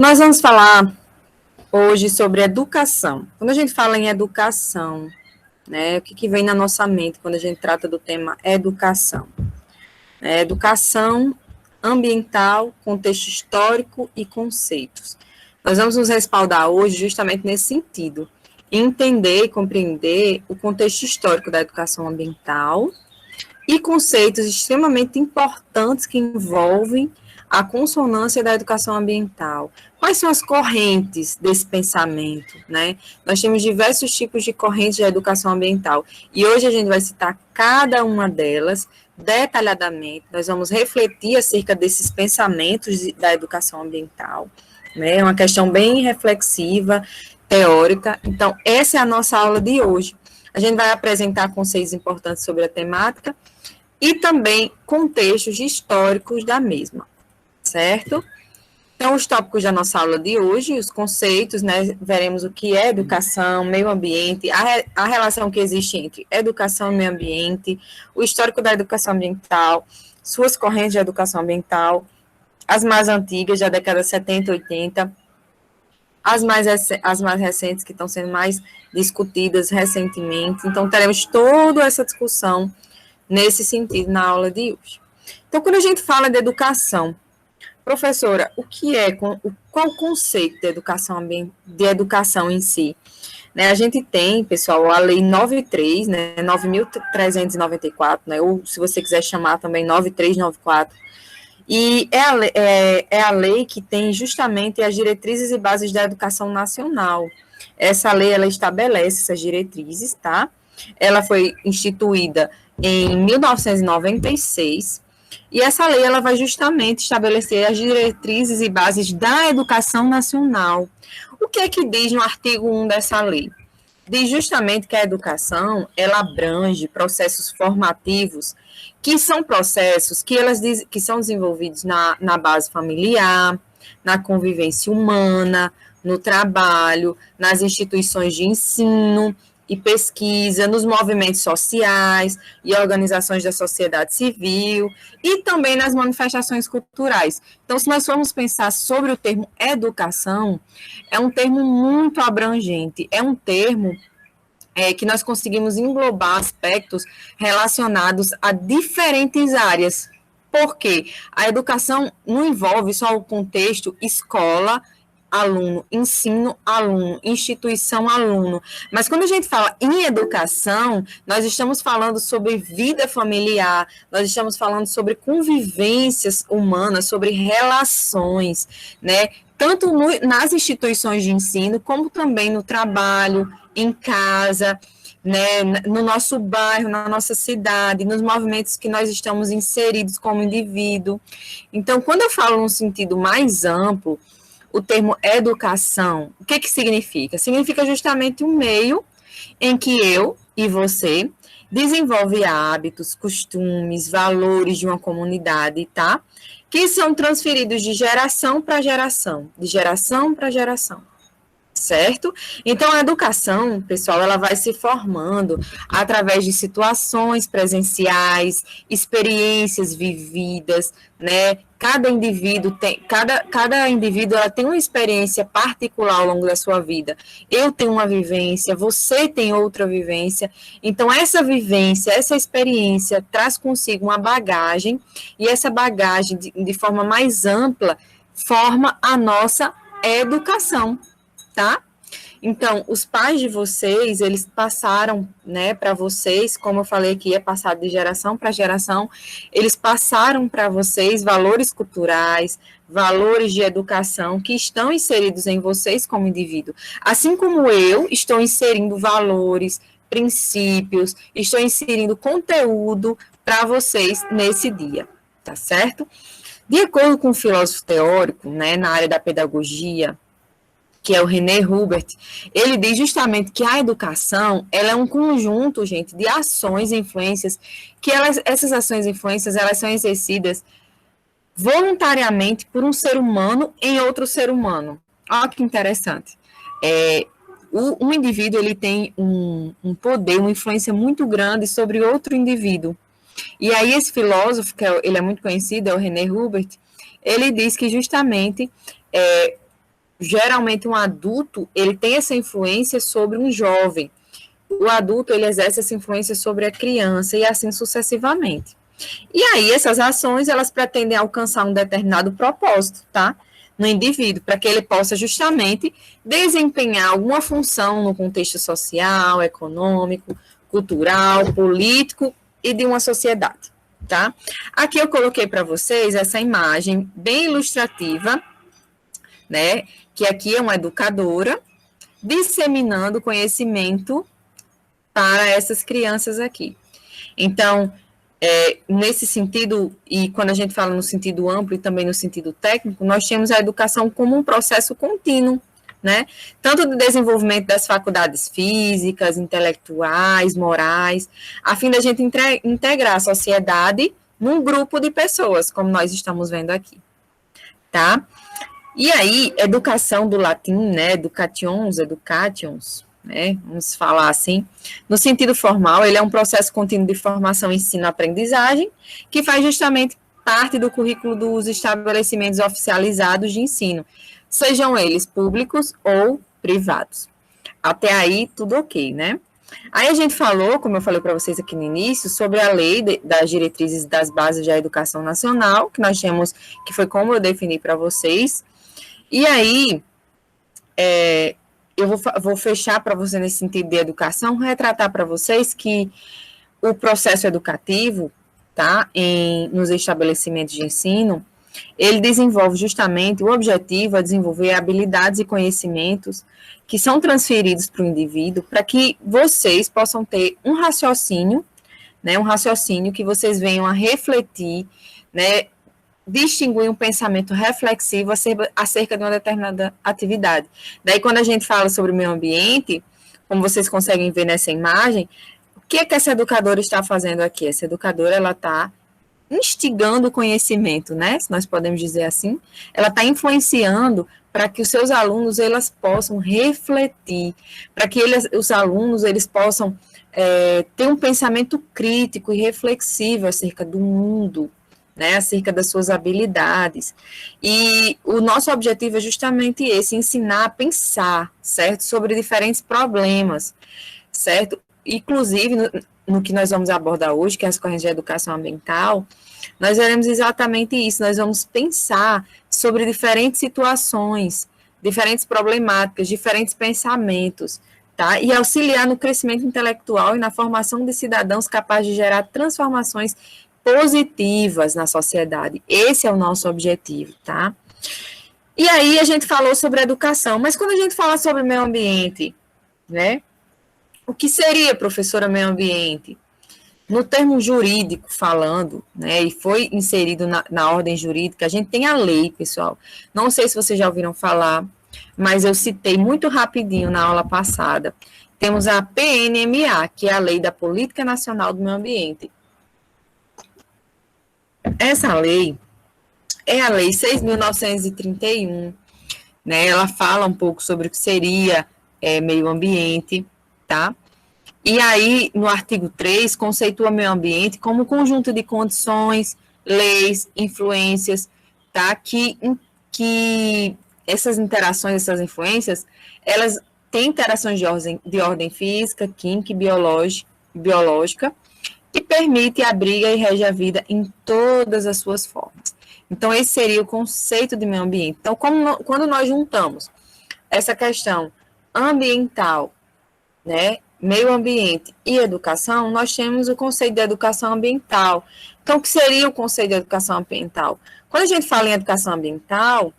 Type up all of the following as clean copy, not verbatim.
Nós vamos falar hoje sobre educação. Quando a gente fala em educação, né, o que vem na nossa mente quando a gente trata do tema educação? Educação ambiental, contexto histórico e conceitos. Nós vamos nos respaldar hoje justamente nesse sentido, entender e compreender o contexto histórico da educação ambiental e conceitos extremamente importantes que envolvem a consonância da educação ambiental. Quais são as correntes desse pensamento, né? Nós temos diversos tipos de correntes de educação ambiental, e hoje a gente vai citar cada uma delas detalhadamente. Nós vamos refletir acerca desses pensamentos da educação ambiental, né? É uma questão bem reflexiva, teórica. Então, essa é a nossa aula de hoje. A gente vai apresentar conceitos importantes sobre a temática e também contextos históricos da mesma, certo? Então, os tópicos da nossa aula de hoje, os conceitos, né, veremos o que é educação, meio ambiente, a relação que existe entre educação e meio ambiente, o histórico da educação ambiental, suas correntes de educação ambiental, as mais antigas, da década de 70 e 80, as mais recentes, que estão sendo mais discutidas recentemente. Então, teremos toda essa discussão nesse sentido na aula de hoje. Então, quando a gente fala de educação, professora, o que é, qual o conceito de educação em si? Né, a gente tem, pessoal, a Lei 93, né, 9.394, né, ou se você quiser chamar também 9394, e é a lei que tem justamente as diretrizes e bases da educação nacional. Essa lei, ela estabelece essas diretrizes, tá? Ela foi instituída em 1996, e essa lei ela vai justamente estabelecer as diretrizes e bases da educação nacional. O que é que diz no artigo 1 dessa lei? Diz justamente que a educação ela abrange processos formativos, que são processos que são desenvolvidos na base familiar, na convivência humana, no trabalho, nas instituições de ensino e pesquisa, nos movimentos sociais e organizações da sociedade civil e também nas manifestações culturais. Então, se nós formos pensar sobre o termo educação, é um termo muito abrangente, é um termo que nós conseguimos englobar aspectos relacionados a diferentes áreas. Por quê? A educação não envolve só o contexto escola, aluno, ensino, aluno, instituição, aluno. Mas quando a gente fala em educação, nós estamos falando sobre vida familiar, nós estamos falando sobre convivências humanas, sobre relações, né? Tanto nas instituições de ensino, como também no trabalho, em casa, né, no nosso bairro, na nossa cidade, nos movimentos que nós estamos inseridos como indivíduo. Então, quando eu falo num sentido mais amplo, o termo educação, o que significa? Significa justamente um meio em que eu e você desenvolve hábitos, costumes, valores de uma comunidade, tá? Que são transferidos de geração para geração, certo? Então, a educação, pessoal, ela vai se formando através de situações presenciais, experiências vividas, né? Cada indivíduo ela tem uma experiência particular ao longo da sua vida. Eu tenho uma vivência, você tem outra vivência. Então, essa vivência, essa experiência traz consigo uma bagagem, e essa bagagem, de forma mais ampla, forma a nossa educação. Tá? Então, os pais de vocês, eles passaram, né, para vocês, como eu falei aqui, é passado de geração para geração, eles passaram para vocês valores culturais, valores de educação que estão inseridos em vocês como indivíduo. Assim como eu estou inserindo valores, princípios, estou inserindo conteúdo para vocês nesse dia, tá certo? De acordo com o filósofo teórico, né, na área da pedagogia, que é o René Hubert, ele diz justamente que a educação, ela é um conjunto, gente, de ações e influências, que essas ações e influências, elas são exercidas voluntariamente por um ser humano em outro ser humano. Olha que interessante. Um indivíduo, ele tem um poder, uma influência muito grande sobre outro indivíduo. E aí esse filósofo, ele é muito conhecido, é o René Hubert, ele diz que justamente geralmente um adulto, ele tem essa influência sobre um jovem. O adulto, ele exerce essa influência sobre a criança e assim sucessivamente. E aí, essas ações, elas pretendem alcançar um determinado propósito, tá? No indivíduo, para que ele possa justamente desempenhar alguma função no contexto social, econômico, cultural, político e de uma sociedade, tá? Aqui eu coloquei para vocês essa imagem bem ilustrativa, né? Que aqui é uma educadora disseminando conhecimento para essas crianças aqui. Então, nesse sentido, e quando a gente fala no sentido amplo e também no sentido técnico, nós temos a educação como um processo contínuo, né? Tanto do desenvolvimento das faculdades físicas, intelectuais, morais, a fim da gente integrar a sociedade num grupo de pessoas, como nós estamos vendo aqui, tá? E aí, educação do latim, né? Educations, né, vamos falar assim, no sentido formal, ele é um processo contínuo de formação, ensino, aprendizagem, que faz justamente parte do currículo dos estabelecimentos oficializados de ensino, sejam eles públicos ou privados. Até aí, tudo ok, né? Aí a gente falou, como eu falei para vocês aqui no início, sobre a lei das diretrizes das bases da educação nacional, que nós temos, que foi como eu defini para vocês, e aí, eu vou fechar para você nesse sentido de educação, retratar para vocês que o processo educativo, tá, nos estabelecimentos de ensino, ele desenvolve justamente, o objetivo é desenvolver habilidades e conhecimentos que são transferidos para o indivíduo, para que vocês possam ter um raciocínio, né, um raciocínio que vocês venham a refletir, né, distinguir um pensamento reflexivo acerca de uma determinada atividade. Daí, quando a gente fala sobre o meio ambiente, como vocês conseguem ver nessa imagem, o que é que essa educadora está fazendo aqui? Essa educadora, ela está instigando o conhecimento, né? Se nós podemos dizer assim. Ela está influenciando para que os seus alunos, elas possam refletir, para que os alunos, eles possam ter um pensamento crítico e reflexivo acerca do mundo, né, acerca das suas habilidades. E o nosso objetivo é justamente esse, ensinar a pensar, certo? Sobre diferentes problemas, certo? Inclusive, no que nós vamos abordar hoje, que é as correntes de educação ambiental, nós veremos exatamente isso, nós vamos pensar sobre diferentes situações, diferentes problemáticas, diferentes pensamentos, tá? E auxiliar no crescimento intelectual e na formação de cidadãos capazes de gerar transformações positivas na sociedade. Esse é o nosso objetivo, tá? E aí a gente falou sobre educação, mas quando a gente fala sobre meio ambiente, né? O que seria, professora, meio ambiente? No termo jurídico falando, né, e foi inserido na ordem jurídica, a gente tem a lei, pessoal. Não sei se vocês já ouviram falar, mas eu citei muito rapidinho na aula passada. Temos a PNMA, que é a Lei da Política Nacional do Meio Ambiente. Essa lei é a Lei 6.931, né? Ela fala um pouco sobre o que seria meio ambiente, tá? E aí, no artigo 3, conceitua meio ambiente como conjunto de condições, leis, influências, tá? Que essas interações, essas influências, elas têm interações de ordem física, química e biológica, que permite, abriga e rege a vida em todas as suas formas. Então, esse seria o conceito de meio ambiente. Então, quando nós juntamos essa questão ambiental, né, meio ambiente e educação, nós temos o conceito de educação ambiental. Então, o que seria o conceito de educação ambiental? Quando a gente fala em educação ambiental,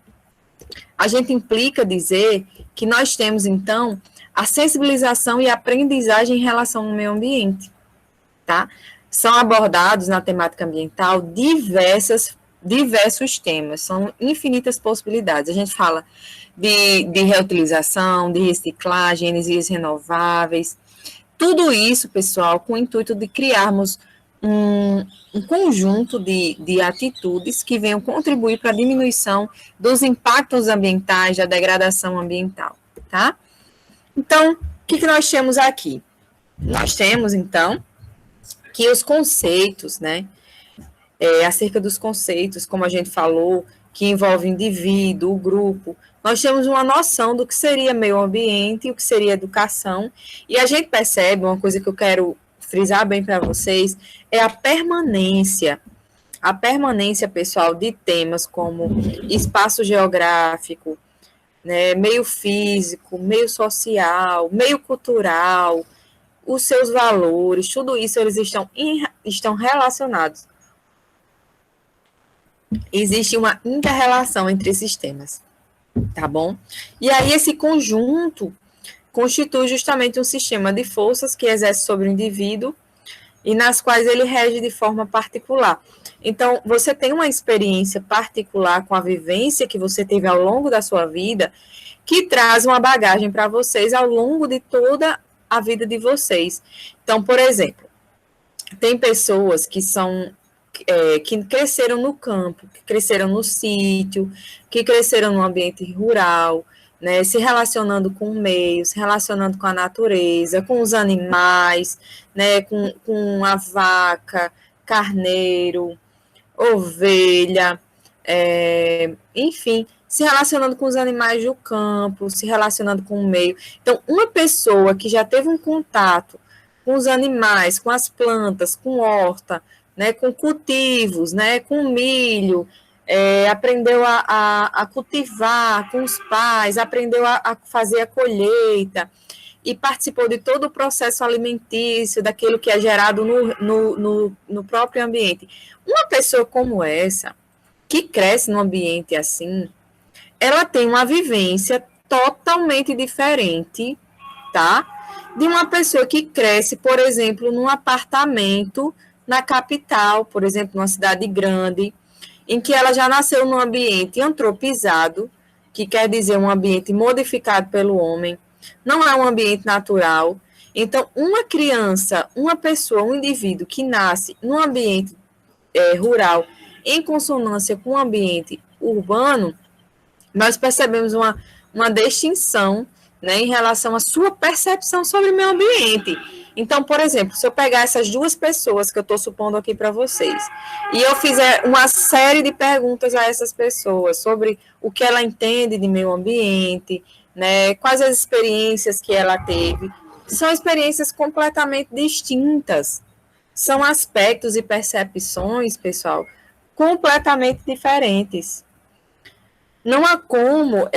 a gente implica dizer que nós temos, então, a sensibilização e a aprendizagem em relação ao meio ambiente. Tá? São abordados na temática ambiental diversos temas, são infinitas possibilidades. A gente fala de reutilização, de reciclagem, energias renováveis, tudo isso, pessoal, com o intuito de criarmos um conjunto de atitudes que venham contribuir para a diminuição dos impactos ambientais, da degradação ambiental, tá? Então, o que nós temos aqui? Nós temos, então, que os conceitos, né, acerca dos conceitos, como a gente falou, que envolve o indivíduo, o grupo, nós temos uma noção do que seria meio ambiente e o que seria educação, e a gente percebe, uma coisa que eu quero frisar bem para vocês, é a permanência, pessoal, de temas como espaço geográfico, né, meio físico, meio social, meio cultural, os seus valores, tudo isso eles estão relacionados. Existe uma inter-relação entre esses temas, tá bom? E aí esse conjunto constitui justamente um sistema de forças que exerce sobre o indivíduo e nas quais ele rege de forma particular. Então, você tem uma experiência particular com a vivência que você teve ao longo da sua vida, que traz uma bagagem para vocês ao longo de toda a vida de vocês. Então, por exemplo, tem pessoas que que cresceram no campo, que cresceram no sítio, que cresceram no ambiente rural, né, se relacionando com o meio, se relacionando com a natureza, com os animais, né, com a vaca, carneiro, ovelha, enfim, se relacionando com os animais do campo, se relacionando com o meio. Então, uma pessoa que já teve um contato com os animais, com as plantas, com horta, né, com cultivos, né, com milho, aprendeu a cultivar com os pais, aprendeu a fazer a colheita e participou de todo o processo alimentício, daquilo que é gerado no próprio ambiente. Uma pessoa como essa, que cresce num ambiente assim, ela tem uma vivência totalmente diferente, tá? De uma pessoa que cresce, por exemplo, num apartamento na capital, por exemplo, numa cidade grande, em que ela já nasceu num ambiente antropizado, que quer dizer um ambiente modificado pelo homem, não é um ambiente natural. Então, uma criança, uma pessoa, um indivíduo que nasce num ambiente rural, em consonância com o ambiente urbano, nós percebemos uma distinção, né, em relação à sua percepção sobre o meio ambiente. Então, por exemplo, se eu pegar essas duas pessoas que eu estou supondo aqui para vocês, e eu fizer uma série de perguntas a essas pessoas sobre o que ela entende de meio ambiente, né, quais as experiências que ela teve, são experiências completamente distintas. São aspectos e percepções, pessoal, completamente diferentes. Não há como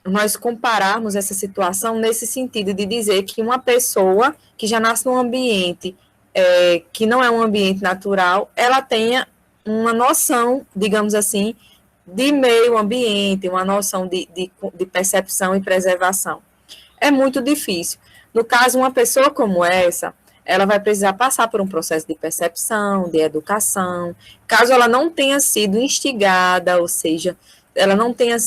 nós compararmos essa situação nesse sentido de dizer que uma pessoa que já nasce num ambiente que não é um ambiente natural, ela tenha uma noção, digamos assim, de meio ambiente, uma noção de percepção e preservação. É muito difícil. No caso, uma pessoa como essa, ela vai precisar passar por um processo de percepção, de educação, caso ela não tenha sido instigada, ou seja, ela não tenha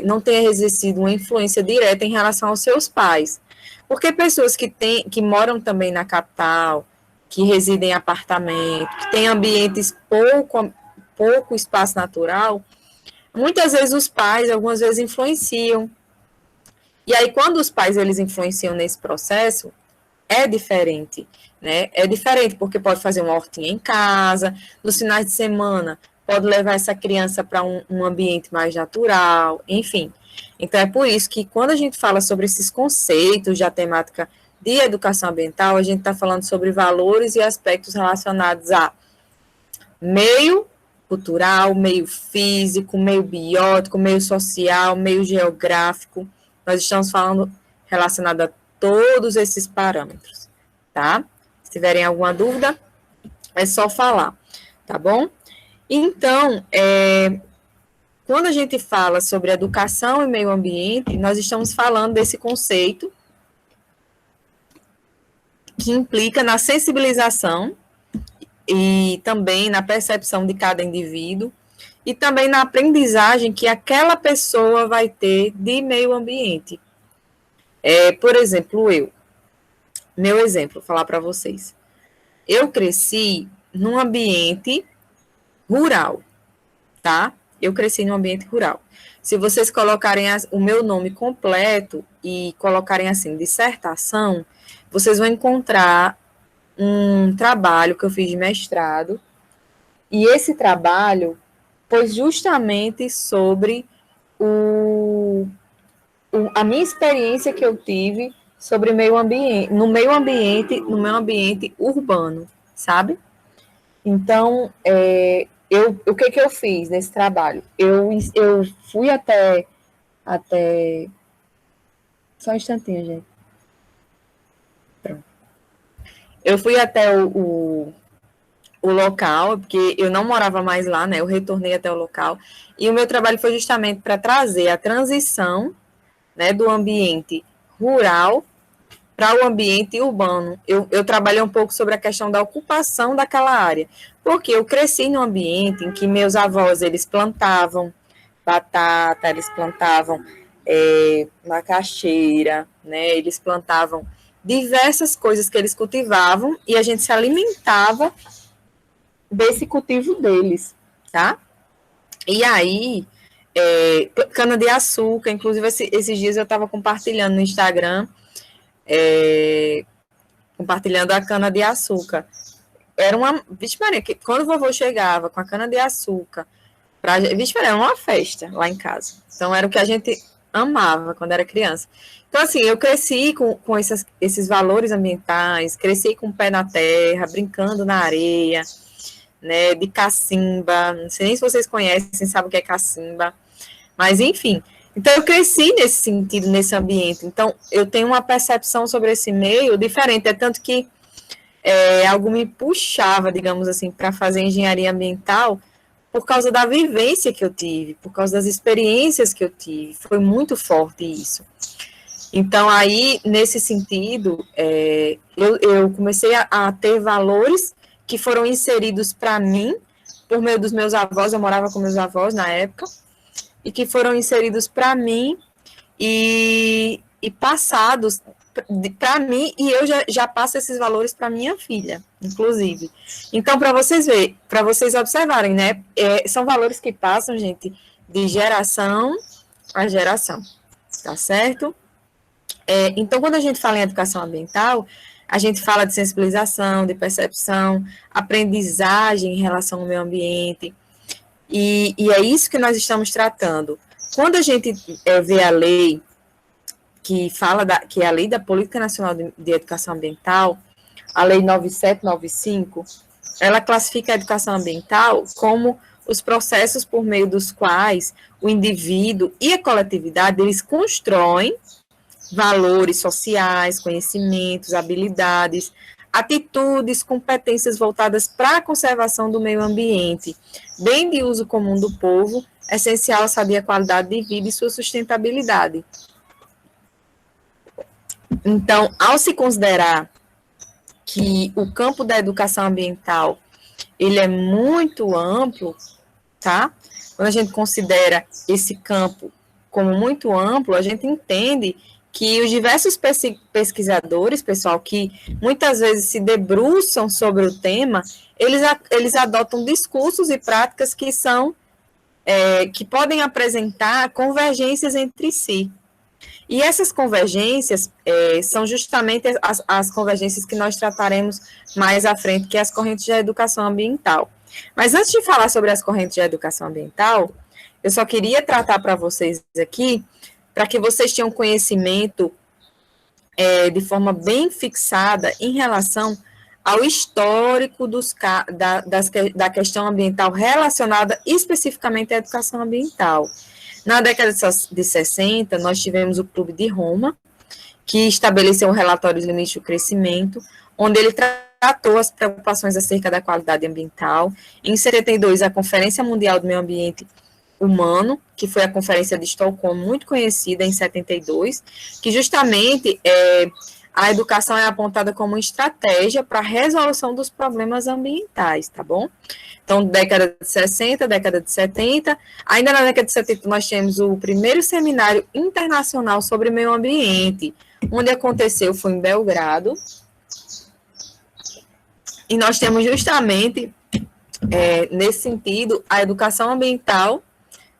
não tenha exercido uma influência direta em relação aos seus pais. Porque pessoas que moram também na capital, que residem em apartamento, que têm ambientes pouco espaço natural, muitas vezes os pais, algumas vezes, influenciam. E aí, quando os pais eles influenciam nesse processo, é diferente, né? É diferente porque pode fazer uma hortinha em casa, nos finais de semana pode levar essa criança para um ambiente mais natural, enfim. Então, é por isso que quando a gente fala sobre esses conceitos da temática de educação ambiental, a gente está falando sobre valores e aspectos relacionados a meio cultural, meio físico, meio biótico, meio social, meio geográfico. Nós estamos falando relacionado a todos esses parâmetros, tá? Se tiverem alguma dúvida, é só falar, tá bom? Então, quando a gente fala sobre educação e meio ambiente, nós estamos falando desse conceito que implica na sensibilização e também na percepção de cada indivíduo e também na aprendizagem que aquela pessoa vai ter de meio ambiente. Por exemplo, meu exemplo, vou falar para vocês. Eu cresci num ambiente rural, tá? Eu cresci num ambiente rural. Se vocês colocarem o meu nome completo e colocarem assim, dissertação, vocês vão encontrar um trabalho que eu fiz de mestrado, e esse trabalho foi justamente sobre a minha experiência que eu tive sobre meio ambiente, no meio ambiente urbano, sabe? Então, o que eu fiz nesse trabalho? Eu fui até só um instantinho, gente. Pronto. Eu fui até o local, porque eu não morava mais lá, né? Eu retornei até o local. E o meu trabalho foi justamente para trazer a transição, né, do ambiente rural para o ambiente urbano. Eu trabalhei um pouco sobre a questão da ocupação daquela área, porque eu cresci num ambiente em que meus avós, eles plantavam batata, eles plantavam macaxeira, né? Eles plantavam diversas coisas que eles cultivavam e a gente se alimentava desse cultivo deles, tá? E aí, cana-de-açúcar, inclusive esses dias eu estava compartilhando no Instagram, compartilhando a cana-de-açúcar. Era uma. Vixe Maria, que quando o vovô chegava com a cana-de-açúcar, vixe Maria, era uma festa lá em casa. Então era o que a gente amava quando era criança. Então, assim, eu cresci com esses valores ambientais, cresci com o pé na terra, brincando na areia, né, de cacimba. Não sei nem se vocês conhecem, sabem o que é cacimba. Mas, enfim. Então, eu cresci nesse sentido, nesse ambiente. Então, eu tenho uma percepção sobre esse meio diferente. É tanto que algo me puxava, digamos assim, para fazer engenharia ambiental por causa da vivência que eu tive, por causa das experiências que eu tive. Foi muito forte isso. Então, aí, nesse sentido, eu comecei a ter valores que foram inseridos para mim, por meio dos meus avós, eu morava com meus avós na época, e que foram inseridos para mim e passados para mim, e eu já passo esses valores para minha filha, inclusive. Então, para vocês verem, para vocês observarem, né? São valores que passam, gente, de geração a geração, tá certo? Então, quando a gente fala em educação ambiental, a gente fala de sensibilização, de percepção, aprendizagem em relação ao meio ambiente, e é isso que nós estamos tratando. Quando a gente vê a lei que fala que é a Lei da Política Nacional de Educação Ambiental, a Lei 9795, ela classifica a educação ambiental como os processos por meio dos quais o indivíduo e a coletividade, eles constroem valores sociais, conhecimentos, habilidades, atitudes, competências voltadas para a conservação do meio ambiente, bem de uso comum do povo, essencial à sadia qualidade de vida e sua sustentabilidade. Então, ao se considerar que o campo da educação ambiental, ele é muito amplo, tá? Quando a gente considera esse campo como muito amplo, a gente entende que os diversos pesquisadores, pessoal, que muitas vezes se debruçam sobre o tema, eles adotam discursos e práticas que são, que podem apresentar convergências entre si. E essas convergências são justamente as convergências que nós trataremos mais à frente, que é as correntes de educação ambiental. Mas antes de falar sobre as correntes de educação ambiental, eu só queria tratar para vocês aqui, para que vocês tenham conhecimento de forma bem fixada em relação ao histórico da questão ambiental relacionada especificamente à educação ambiental. Na década de 60, nós tivemos o Clube de Roma, que estabeleceu um relatório de limite do crescimento, onde ele tratou as preocupações acerca da qualidade ambiental. Em 72, a Conferência Mundial do Meio Ambiente Humano, que foi a Conferência de Estocolmo, muito conhecida em 72, que justamente a educação é apontada como estratégia para a resolução dos problemas ambientais, tá bom? Então, década de 60, década de 70, ainda na década de 70 nós temos o primeiro seminário internacional sobre meio ambiente, onde aconteceu, foi em Belgrado, e nós temos justamente, nesse sentido, a educação ambiental,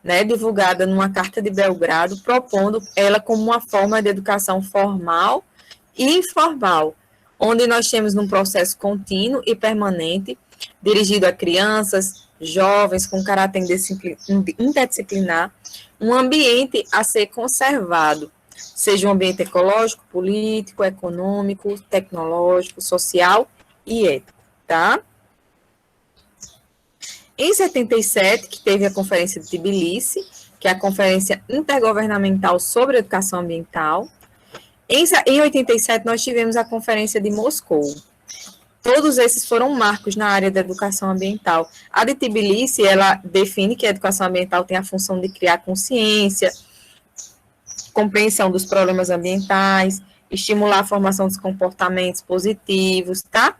né, divulgada numa Carta de Belgrado, propondo ela como uma forma de educação formal e informal, onde nós temos um processo contínuo e permanente, dirigido a crianças, jovens com caráter interdisciplinar, um ambiente a ser conservado, seja um ambiente ecológico, político, econômico, tecnológico, social e ético, tá? Em 77, que teve a Conferência de Tbilisi, que é a Conferência Intergovernamental sobre Educação Ambiental. Em 87, nós tivemos a Conferência de Moscou. Todos esses foram marcos na área da educação ambiental. A de Tbilisi, ela define que a educação ambiental tem a função de criar consciência, compreensão dos problemas ambientais, estimular a formação dos comportamentos positivos, tá?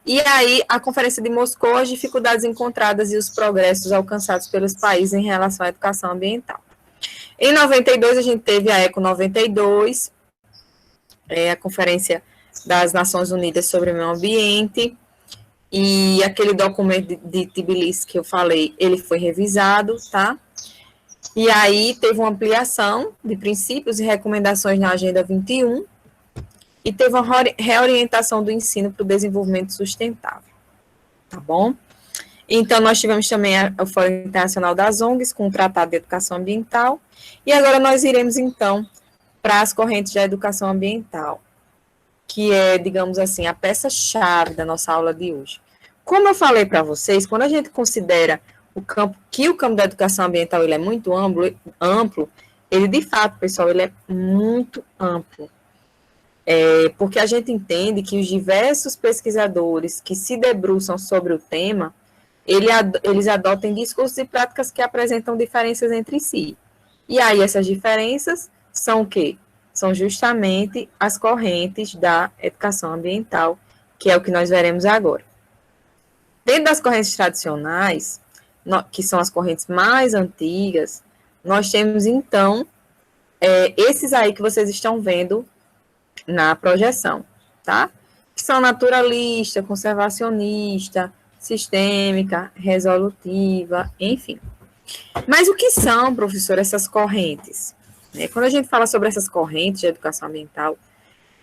E aí, a Conferência de Moscou, as dificuldades encontradas e os progressos alcançados pelos países em relação à educação ambiental. Em 92, a gente teve a ECO 92, a Conferência das Nações Unidas sobre o Meio Ambiente, e aquele documento de Tbilisi que eu falei, ele foi revisado, tá? E aí, teve uma ampliação de princípios e recomendações na Agenda 21, e teve uma reorientação do ensino para o desenvolvimento sustentável, tá bom? Então, nós tivemos também o Fórum Internacional das ONGs, com o Tratado de Educação Ambiental, e agora nós iremos, então, para as correntes da educação ambiental, que é, digamos assim, a peça-chave da nossa aula de hoje. Como eu falei para vocês, quando a gente considera o campo da educação ambiental ele é muito amplo, ele, de fato, pessoal, ele é muito amplo. Porque a gente entende que os diversos pesquisadores que se debruçam sobre o tema, eles adotam discursos e práticas que apresentam diferenças entre si. E aí essas diferenças são o quê? São justamente as correntes da educação ambiental, que é o que nós veremos agora. Dentro das correntes tradicionais, que são as correntes mais antigas, nós temos, então, esses aí que vocês estão vendo na projeção, tá? Que são naturalista, conservacionista, sistêmica, resolutiva, enfim. Mas o que são, professor, essas correntes? Quando a gente fala sobre essas correntes de educação ambiental,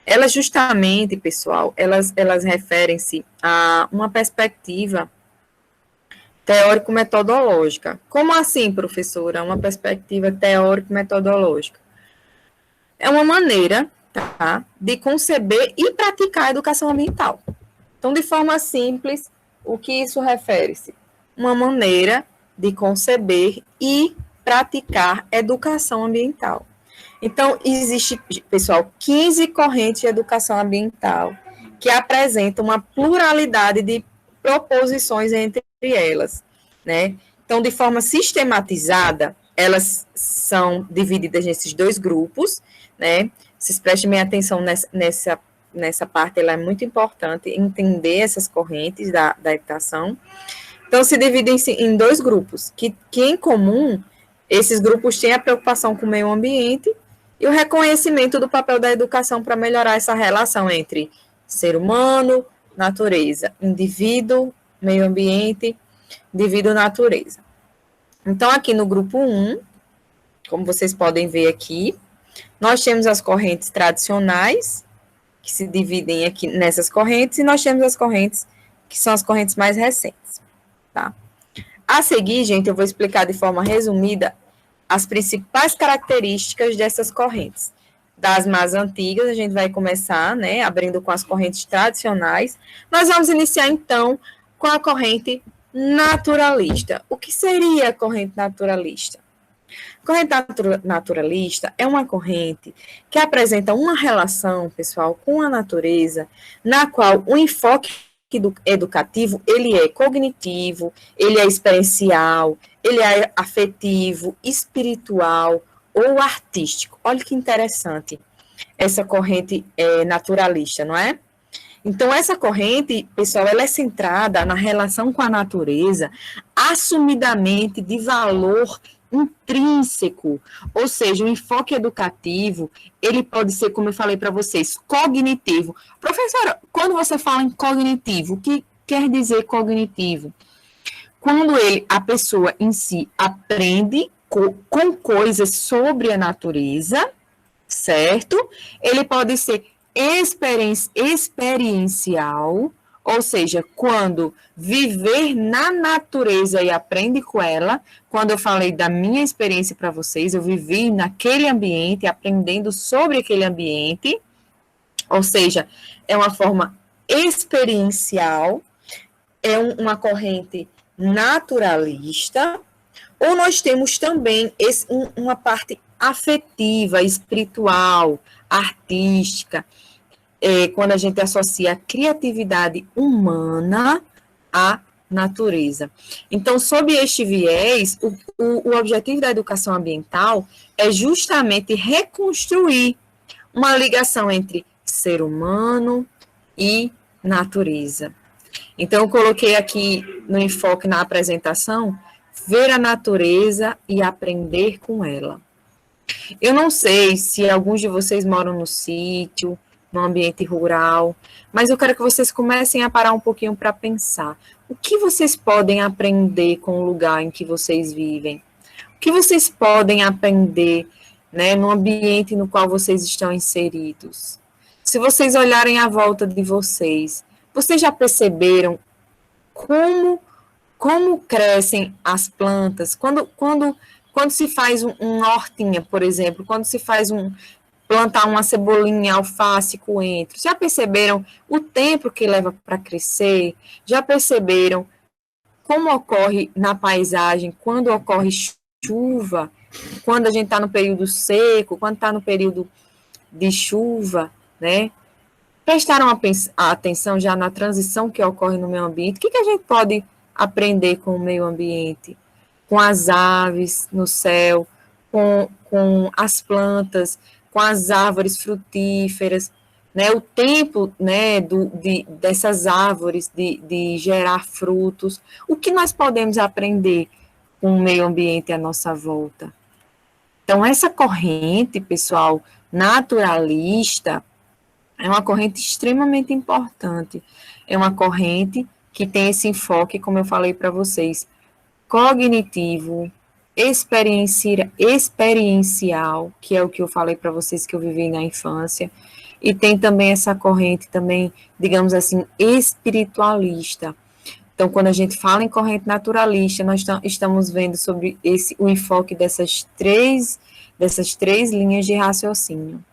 elas justamente, pessoal, elas referem-se a uma perspectiva teórico-metodológica. Como assim, professora? Uma perspectiva teórico-metodológica. É uma maneira, tá, de conceber e praticar a educação ambiental. Então, de forma simples, o que isso refere-se? Uma maneira de conceber e praticar educação ambiental. Então, existe, pessoal, 15 correntes de educação ambiental que apresentam uma pluralidade de proposições entre elas, né? Então, de forma sistematizada, elas são divididas nesses dois grupos, né? Vocês prestem bem atenção nessa parte, ela é muito importante, entender essas correntes da educação. Então, se dividem em dois grupos, que em comum, esses grupos têm a preocupação com o meio ambiente e o reconhecimento do papel da educação para melhorar essa relação entre ser humano, natureza, indivíduo, meio ambiente, indivíduo, natureza. Então, aqui no grupo 1, como vocês podem ver aqui, nós temos as correntes tradicionais, que se dividem aqui nessas correntes, e nós temos as correntes que são as correntes mais recentes, tá? A seguir, gente, eu vou explicar de forma resumida as principais características dessas correntes. Das mais antigas, a gente vai começar, né, abrindo com as correntes tradicionais. Nós vamos iniciar, então, com a corrente naturalista. O que seria a corrente naturalista? A corrente naturalista é uma corrente que apresenta uma relação, pessoal, com a natureza, na qual o enfoque educativo, ele é cognitivo, ele é experiencial, ele é afetivo, espiritual ou artístico. Olha que interessante essa corrente naturalista, não é? Então, essa corrente, pessoal, ela é centrada na relação com a natureza, assumidamente de valor intrínseco, ou seja, o enfoque educativo, ele pode ser, como eu falei para vocês, cognitivo. Professora, quando você fala em cognitivo, o que quer dizer cognitivo? Quando a pessoa em si aprende com coisas sobre a natureza, certo? Ele pode ser experiencial Ou seja, quando viver na natureza e aprende com ela, quando eu falei da minha experiência para vocês, eu vivi naquele ambiente, aprendendo sobre aquele ambiente, ou seja, é uma forma experiencial, é uma corrente naturalista, ou nós temos também uma parte afetiva, espiritual, artística, quando a gente associa a criatividade humana à natureza. Então, sob este viés, o objetivo da educação ambiental é justamente reconstruir uma ligação entre ser humano e natureza. Então, eu coloquei aqui no enfoque na apresentação, ver a natureza e aprender com ela. Eu não sei se alguns de vocês moram no sítio, no ambiente rural, mas eu quero que vocês comecem a parar um pouquinho para pensar. O que vocês podem aprender com o lugar em que vocês vivem? O que vocês podem aprender, né, no ambiente no qual vocês estão inseridos? Se vocês olharem à volta de vocês, vocês já perceberam como crescem as plantas? Quando se faz uma hortinha, por exemplo, quando se faz plantar uma cebolinha, alface, coentro, já perceberam o tempo que leva para crescer? Já perceberam como ocorre na paisagem, quando ocorre chuva, quando a gente está no período seco, quando está no período de chuva, né? Prestaram a atenção já na transição que ocorre no meio ambiente? O que a gente pode aprender com o meio ambiente? Com as aves no céu, com as plantas, com as árvores frutíferas, né? O tempo, né, dessas árvores de gerar frutos. O que nós podemos aprender com o meio ambiente à nossa volta? Então, essa corrente, pessoal, naturalista, é uma corrente extremamente importante. É uma corrente que tem esse enfoque, como eu falei para vocês, cognitivo, experiencial, que é o que eu falei para vocês que eu vivi na infância, e tem também essa corrente também, digamos assim, espiritualista. Então, quando a gente fala em corrente naturalista, nós estamos vendo sobre o enfoque dessas três linhas de raciocínio.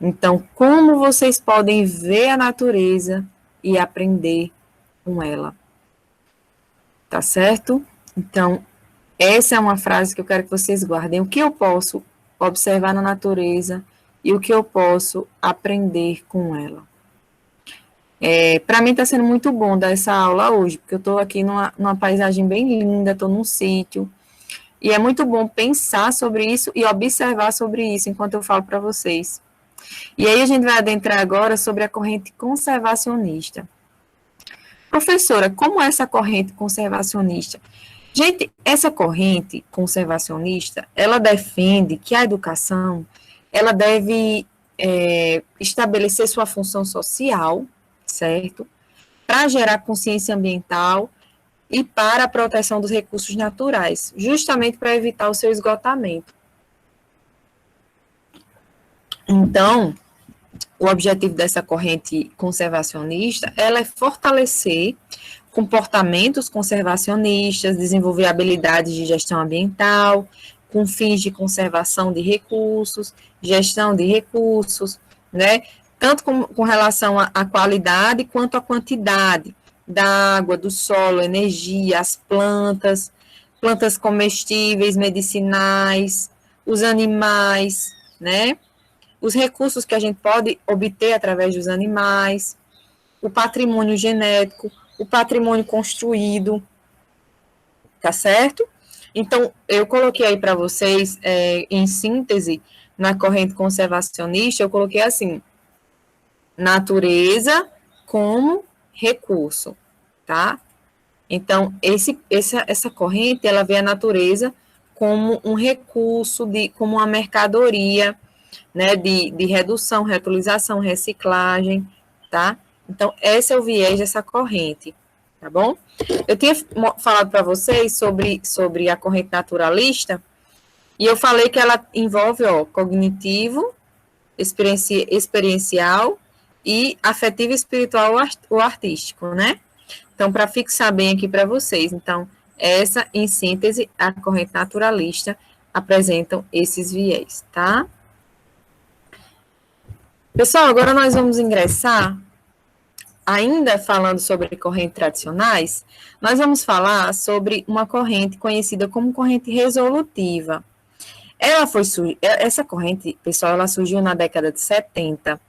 Então, como vocês podem ver a natureza e aprender com ela? Tá certo? Então, essa é uma frase que eu quero que vocês guardem. O que eu posso observar na natureza e o que eu posso aprender com ela? Para mim está sendo muito bom dar essa aula hoje, porque eu estou aqui numa paisagem bem linda, estou num sítio, e é muito bom pensar sobre isso e observar sobre isso enquanto eu falo para vocês. E aí a gente vai adentrar agora sobre a corrente conservacionista. Professora, como é essa corrente conservacionista? Gente, essa corrente conservacionista, ela defende que a educação, ela deve estabelecer sua função social, certo? Para gerar consciência ambiental e para a proteção dos recursos naturais, justamente para evitar o seu esgotamento. Então, o objetivo dessa corrente conservacionista, ela é fortalecer comportamentos conservacionistas, desenvolver habilidades de gestão ambiental, com fins de conservação de recursos, gestão de recursos, né? Tanto com relação à qualidade quanto à quantidade da água, do solo, energia, as plantas comestíveis, medicinais, os animais, né? Os recursos que a gente pode obter através dos animais, o patrimônio genético, o patrimônio construído, tá certo? Então, eu coloquei aí para vocês, em síntese, na corrente conservacionista, eu coloquei assim, natureza como recurso, tá? Então, essa corrente, ela vê a natureza como um recurso, como uma mercadoria, né, de redução, reutilização, reciclagem, tá? Então, esse é o viés dessa corrente, tá bom? Eu tinha falado para vocês sobre a corrente naturalista, e eu falei que ela envolve, cognitivo, experiencial e afetivo, espiritual ou artístico, né? Então, para fixar bem aqui para vocês, então, essa, em síntese, a corrente naturalista apresentam esses viés, tá? Pessoal, agora nós vamos ingressar, ainda falando sobre correntes tradicionais, nós vamos falar sobre uma corrente conhecida como corrente resolutiva. Essa corrente, pessoal, ela surgiu na década de 70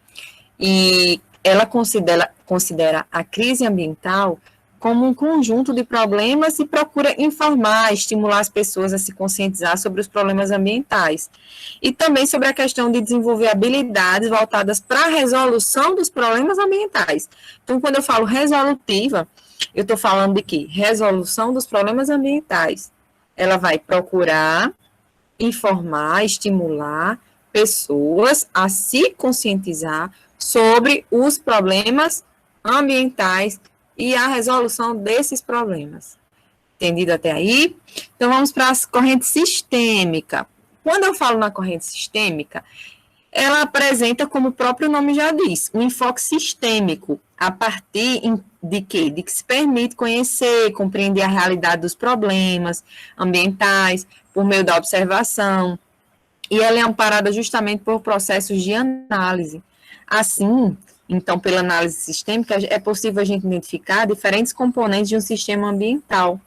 e ela considera a crise ambiental como um conjunto de problemas e procura informar, estimular as pessoas a se conscientizar sobre os problemas ambientais. E também sobre a questão de desenvolver habilidades voltadas para a resolução dos problemas ambientais. Então, quando eu falo resolutiva, eu estou falando de quê? Resolução dos problemas ambientais. Ela vai procurar informar, estimular pessoas a se conscientizar sobre os problemas ambientais e a resolução desses problemas. Entendido até aí? Então, vamos para a corrente sistêmica. Quando eu falo na corrente sistêmica, ela apresenta, como o próprio nome já diz, um enfoque sistêmico, a partir de quê? De que se permite conhecer, compreender a realidade dos problemas ambientais, por meio da observação, e ela é amparada justamente por processos de análise. Assim, então, pela análise sistêmica, é possível a gente identificar diferentes componentes de um sistema ambiental.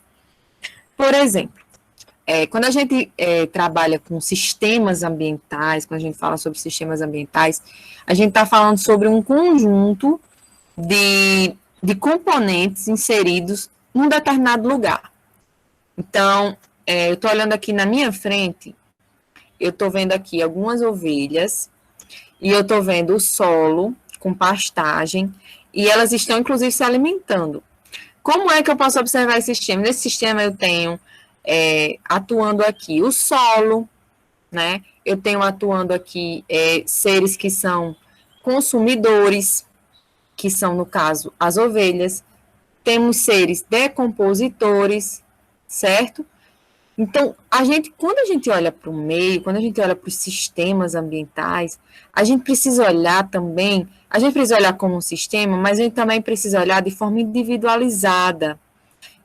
Por exemplo, quando a gente trabalha com sistemas ambientais, quando a gente fala sobre sistemas ambientais, a gente está falando sobre um conjunto de componentes inseridos num determinado lugar. Então, eu estou olhando aqui na minha frente, eu estou vendo aqui algumas ovelhas, e eu estou vendo o solo com pastagem, e elas estão, inclusive, se alimentando. Como é que eu posso observar esse sistema? Nesse sistema eu tenho atuando aqui o solo, né? Eu tenho atuando aqui seres que são consumidores, que são, no caso, as ovelhas. Temos seres decompositores, certo? Então, quando a gente olha para o meio, quando a gente olha para os sistemas ambientais, a gente precisa olhar também, a gente precisa olhar como um sistema, mas a gente também precisa olhar de forma individualizada.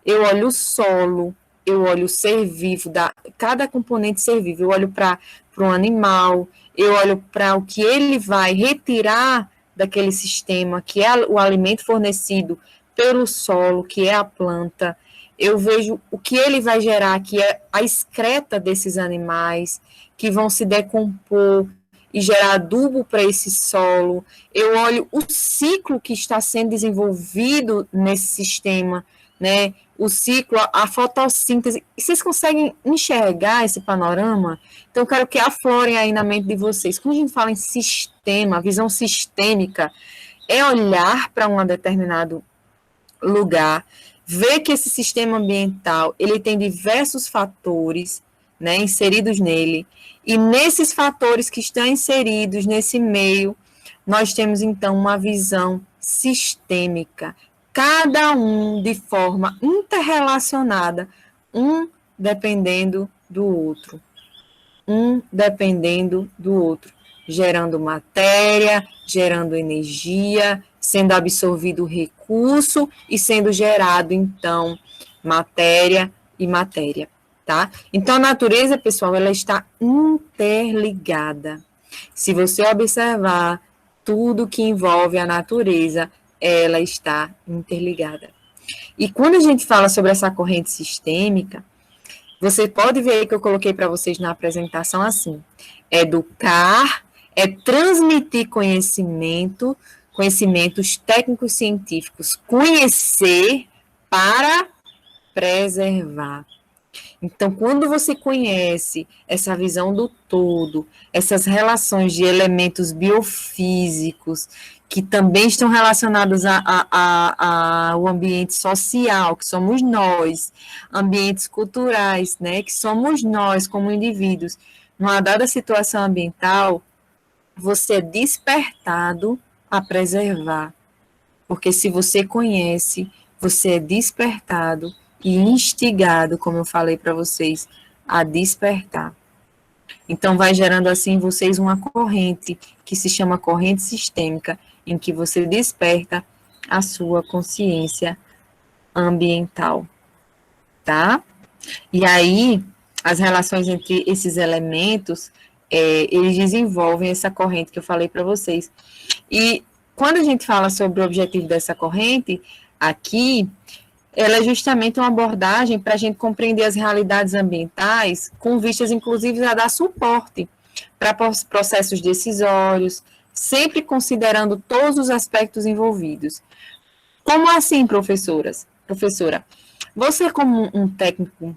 Eu olho o solo, eu olho o ser vivo, cada componente ser vivo, eu olho para um animal, eu olho para o que ele vai retirar daquele sistema, que é o alimento fornecido pelo solo, que é a planta. Eu vejo o que ele vai gerar, que é a excreta desses animais, que vão se decompor e gerar adubo para esse solo. Eu olho o ciclo que está sendo desenvolvido nesse sistema, né? O ciclo, a fotossíntese. E vocês conseguem enxergar esse panorama? Então, eu quero que aflorem aí na mente de vocês. Quando a gente fala em sistema, visão sistêmica, é olhar para um determinado lugar, ver que esse sistema ambiental, ele tem diversos fatores, né, inseridos nele, e nesses fatores que estão inseridos nesse meio, nós temos, então, uma visão sistêmica, cada um de forma interrelacionada, um dependendo do outro, gerando matéria, gerando energia, sendo absorvido o recurso e sendo gerado, então, matéria e matéria, tá? Então, a natureza, pessoal, ela está interligada. Se você observar tudo que envolve a natureza, ela está interligada. E quando a gente fala sobre essa corrente sistêmica, você pode ver que eu coloquei para vocês na apresentação assim: educar é transmitir conhecimentos técnicos científicos, conhecer para preservar. Então, quando você conhece essa visão do todo, essas relações de elementos biofísicos, que também estão relacionados ao ambiente social, que somos nós, ambientes culturais, né, que somos nós como indivíduos, numa dada situação ambiental, você é despertado a preservar. Porque se você conhece, você é despertado e instigado, como eu falei para vocês, a despertar. Então, vai gerando assim em vocês uma corrente, que se chama corrente sistêmica, em que você desperta a sua consciência ambiental, tá? E aí, as relações entre esses elementos, eles desenvolvem essa corrente que eu falei para vocês. E quando a gente fala sobre o objetivo dessa corrente, aqui, ela é justamente uma abordagem para a gente compreender as realidades ambientais, com vistas, inclusive, a dar suporte para processos decisórios, sempre considerando todos os aspectos envolvidos. Como assim, Professora, você como um técnico,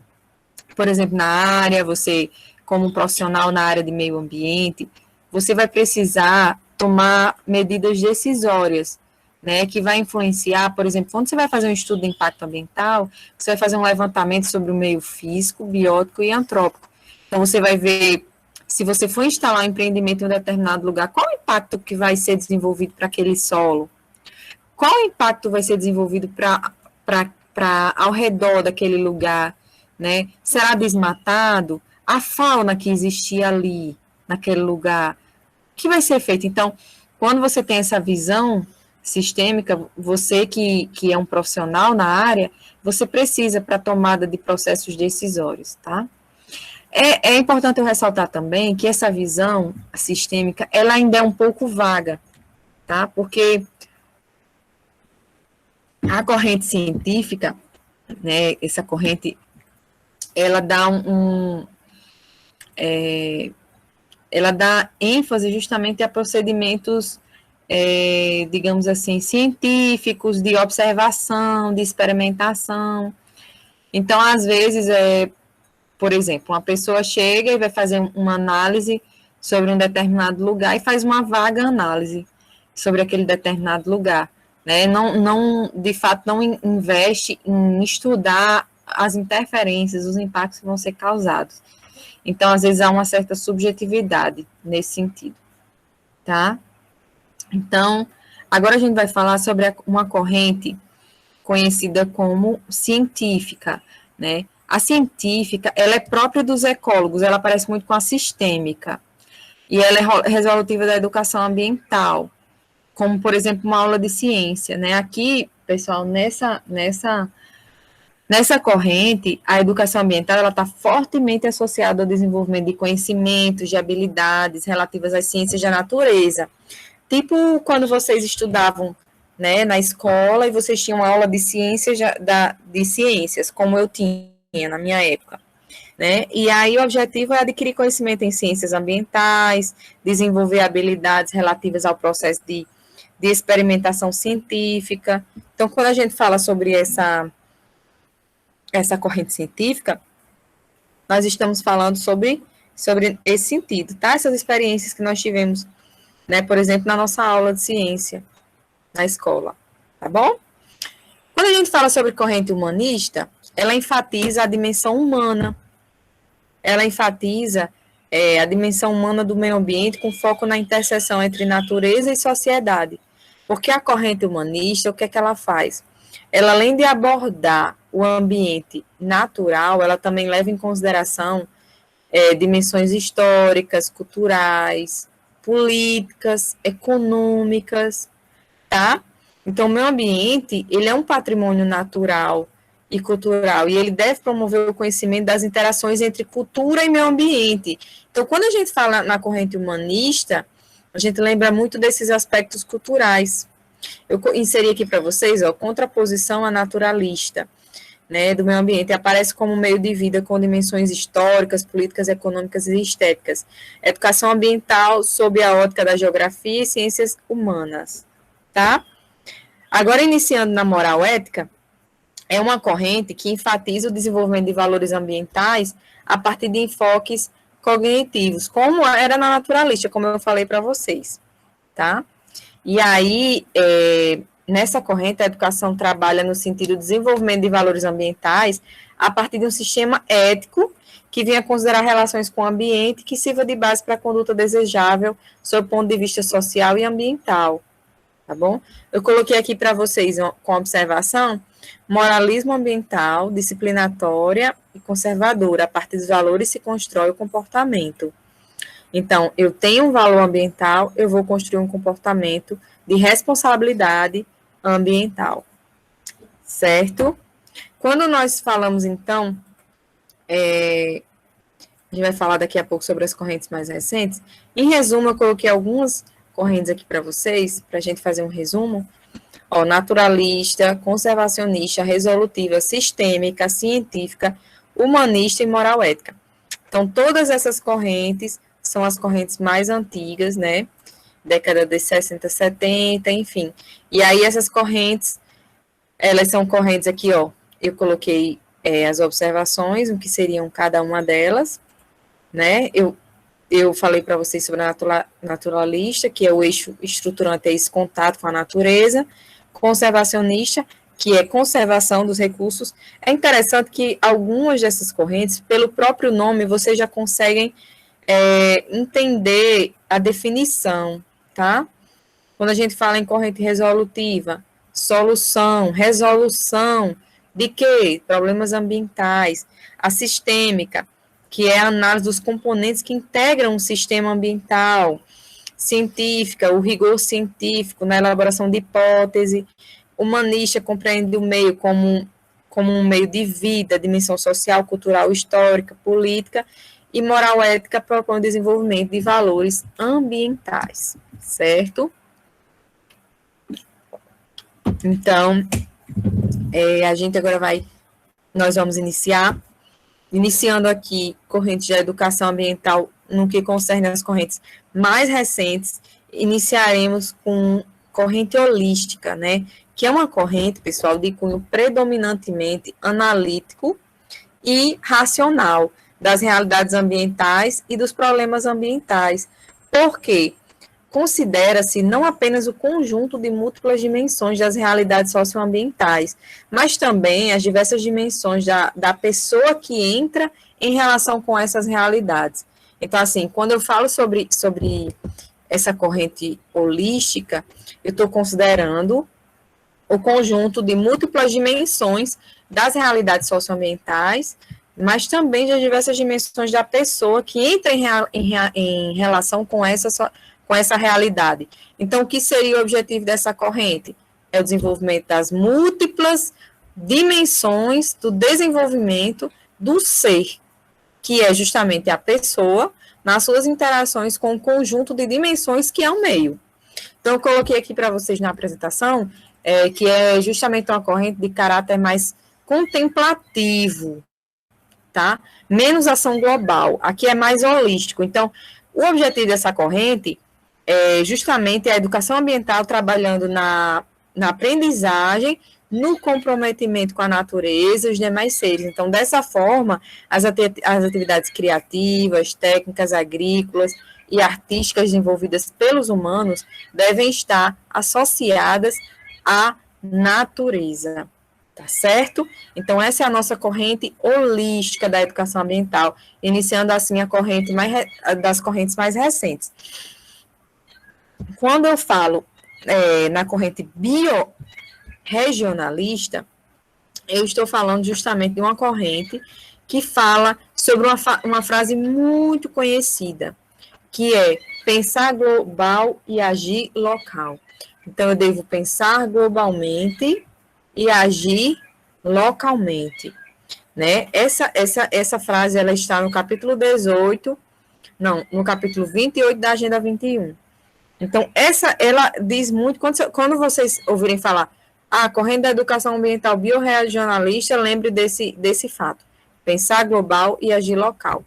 por exemplo, na área, você como um profissional na área de meio ambiente, você vai precisar tomar medidas decisórias, né, que vai influenciar, por exemplo, quando você vai fazer um estudo de impacto ambiental, você vai fazer um levantamento sobre o meio físico, biótico e antrópico. Então, você vai ver, se você for instalar um empreendimento em um determinado lugar, qual o impacto que vai ser desenvolvido para aquele solo? Qual o impacto vai ser desenvolvido para ao redor daquele lugar, né? Será desmatado? A fauna que existia ali, naquele lugar, o que vai ser feito? Então, quando você tem essa visão sistêmica, você que é um profissional na área, você precisa para a tomada de processos decisórios, tá? É importante eu ressaltar também que essa visão sistêmica, ela ainda é um pouco vaga, tá? Porque a corrente científica, né, essa corrente, ela dá ela dá ênfase justamente a procedimentos, digamos assim, científicos, de observação, de experimentação. Então, às vezes, por exemplo, uma pessoa chega e vai fazer uma análise sobre um determinado lugar e faz uma vaga análise sobre aquele determinado lugar, né? Não, de fato, não investe em estudar as interferências, os impactos que vão ser causados. Então, às vezes, há uma certa subjetividade nesse sentido, tá? Então, agora a gente vai falar sobre uma corrente conhecida como científica, né? A científica, ela é própria dos ecólogos, ela parece muito com a sistêmica, e ela é resolutiva da educação ambiental, como, por exemplo, uma aula de ciência, né? Aqui, pessoal, nessa corrente, a educação ambiental, ela está fortemente associada ao desenvolvimento de conhecimentos, de habilidades relativas às ciências da natureza. Tipo quando vocês estudavam, né, na escola e vocês tinham aula de ciências, como eu tinha na minha época, né? E aí o objetivo é adquirir conhecimento em ciências ambientais, desenvolver habilidades relativas ao processo de experimentação científica. Então, quando a gente fala sobre essa corrente científica, nós estamos falando sobre esse sentido, tá? Essas experiências que nós tivemos, né, por exemplo, na nossa aula de ciência na escola, tá bom? Quando a gente fala sobre corrente humanista, ela enfatiza a dimensão humana, ela enfatiza a dimensão humana do meio ambiente com foco na interseção entre natureza e sociedade. Porque a corrente humanista, o que é que ela faz? Ela, além de abordar o ambiente natural, ela também leva em consideração dimensões históricas, culturais, políticas, econômicas, tá? Então, o meio ambiente, ele é um patrimônio natural e cultural, e ele deve promover o conhecimento das interações entre cultura e meio ambiente. Então, quando a gente fala na corrente humanista, a gente lembra muito desses aspectos culturais. Eu inseri aqui para vocês, ó, contraposição à naturalista, né, do meio ambiente, aparece como meio de vida com dimensões históricas, políticas, econômicas e estéticas. Educação ambiental sob a ótica da geografia e ciências humanas, tá? Agora, iniciando na moral ética, é uma corrente que enfatiza o desenvolvimento de valores ambientais a partir de enfoques cognitivos, como era na naturalista, como eu falei para vocês, tá? E aí, nessa corrente, a educação trabalha no sentido do desenvolvimento de valores ambientais a partir de um sistema ético que venha considerar relações com o ambiente que sirva de base para a conduta desejável sob o ponto de vista social e ambiental, tá bom? Eu coloquei aqui para vocês, com observação, moralismo ambiental, disciplinatória e conservadora. A partir dos valores se constrói o comportamento. Então, eu tenho um valor ambiental, eu vou construir um comportamento de responsabilidade ambiental, certo? Quando nós falamos, então, a gente vai falar daqui a pouco sobre as correntes mais recentes. Em resumo, eu coloquei algumas correntes aqui para vocês, para a gente fazer um resumo. Ó, naturalista, conservacionista, resolutiva, sistêmica, científica, humanista e moral ética. Então, todas essas correntes são as correntes mais antigas, né? Década de 60, 70, enfim. E aí, essas correntes, elas são correntes aqui, ó. Eu coloquei as observações, o que seriam cada uma delas, né? Eu falei para vocês sobre a naturalista, que é o eixo estruturante, é esse contato com a natureza. Conservacionista, que é conservação dos recursos. É interessante que algumas dessas correntes, pelo próprio nome, vocês já conseguem entender a definição, tá? Quando a gente fala em corrente resolutiva, solução, resolução de quê? Problemas ambientais. A sistêmica, que é a análise dos componentes que integram um sistema ambiental. Científica, o rigor científico na elaboração de hipótese. Humanista compreende o meio como um meio de vida, dimensão social, cultural, histórica, política, e moral ética propõe o desenvolvimento de valores ambientais, certo? Então, a gente agora nós vamos iniciando aqui correntes de educação ambiental no que concerne as correntes mais recentes. Iniciaremos com corrente holística, né? Que é uma corrente, pessoal, de cunho predominantemente analítico e racional das realidades ambientais e dos problemas ambientais. Por quê? Considera-se não apenas o conjunto de múltiplas dimensões das realidades socioambientais, mas também as diversas dimensões da pessoa que entra em relação com essas realidades. Então, assim, quando eu falo sobre essa corrente holística, eu estou considerando o conjunto de múltiplas dimensões das realidades socioambientais, mas também das diversas dimensões da pessoa que entra em relação com essa realidade. Então, o que seria o objetivo dessa corrente? É o desenvolvimento das múltiplas dimensões do desenvolvimento do ser, que é justamente a pessoa, nas suas interações com o conjunto de dimensões que é o meio. Então, eu coloquei aqui para vocês na apresentação, que é justamente uma corrente de caráter mais contemplativo, tá? Menos ação global. Aqui é mais holístico. Então, o objetivo dessa corrente é justamente a educação ambiental trabalhando na aprendizagem, no comprometimento com a natureza e os demais seres. Então, dessa forma, as atividades criativas, técnicas agrícolas e artísticas desenvolvidas pelos humanos devem estar associadas à natureza, tá certo? Então, essa é a nossa corrente holística da educação ambiental, iniciando assim a corrente das correntes mais recentes. Quando eu falo na corrente biorregionalista, eu estou falando justamente de uma corrente que fala sobre uma frase muito conhecida, que é pensar global e agir local. Então, eu devo pensar globalmente e agir localmente, né? Essa frase, ela está no capítulo 18, no capítulo 28 da Agenda 21. Então, ela diz muito, quando vocês ouvirem falar, corrente da educação ambiental biorregionalista, lembre desse fato, pensar global e agir local.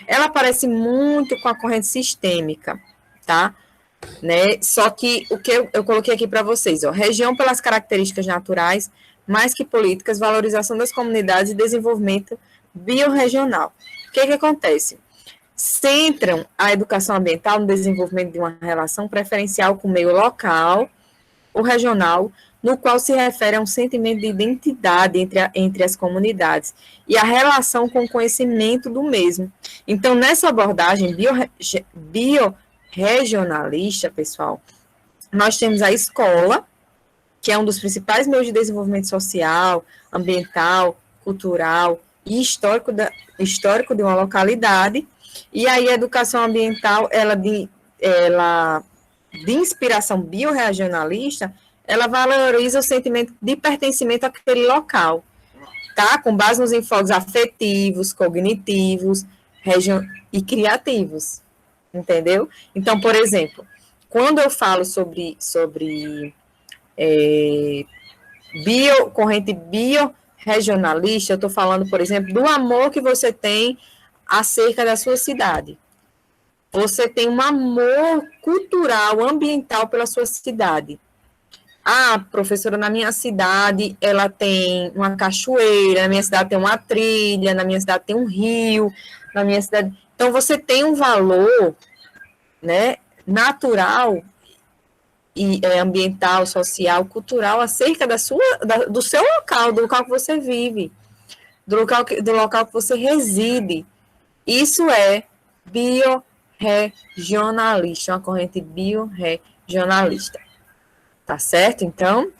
Ela parece muito com a corrente sistêmica, tá? Né? Só que o que eu coloquei aqui para vocês, ó, região pelas características naturais, mais que políticas, valorização das comunidades e desenvolvimento biorregional. O que acontece? Centram a educação ambiental no desenvolvimento de uma relação preferencial com o meio local ou regional, no qual se refere a um sentimento de identidade entre as comunidades e a relação com o conhecimento do mesmo. Então, nessa abordagem biorregionalista, pessoal, nós temos a escola, que é um dos principais meios de desenvolvimento social, ambiental, cultural e histórico de uma localidade, E aí a educação ambiental, ela de inspiração biorregionalista, ela valoriza o sentimento de pertencimento àquele local, tá? Com base nos enfoques afetivos, cognitivos, e criativos, entendeu? Então, por exemplo, quando eu falo sobre corrente biorregionalista, eu estou falando, por exemplo, do amor que você tem acerca da sua cidade. Você tem um amor cultural, ambiental pela sua cidade. Ah, professora, na minha cidade ela tem uma cachoeira, na minha cidade tem uma trilha, na minha cidade tem um rio, na minha cidade. Então você tem um valor, né, natural e ambiental, social, cultural acerca do seu local, do local que você vive, do local que você reside. Isso é biorregionalista, uma corrente biorregionalista. Tá certo? Então,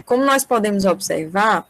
como nós podemos observar,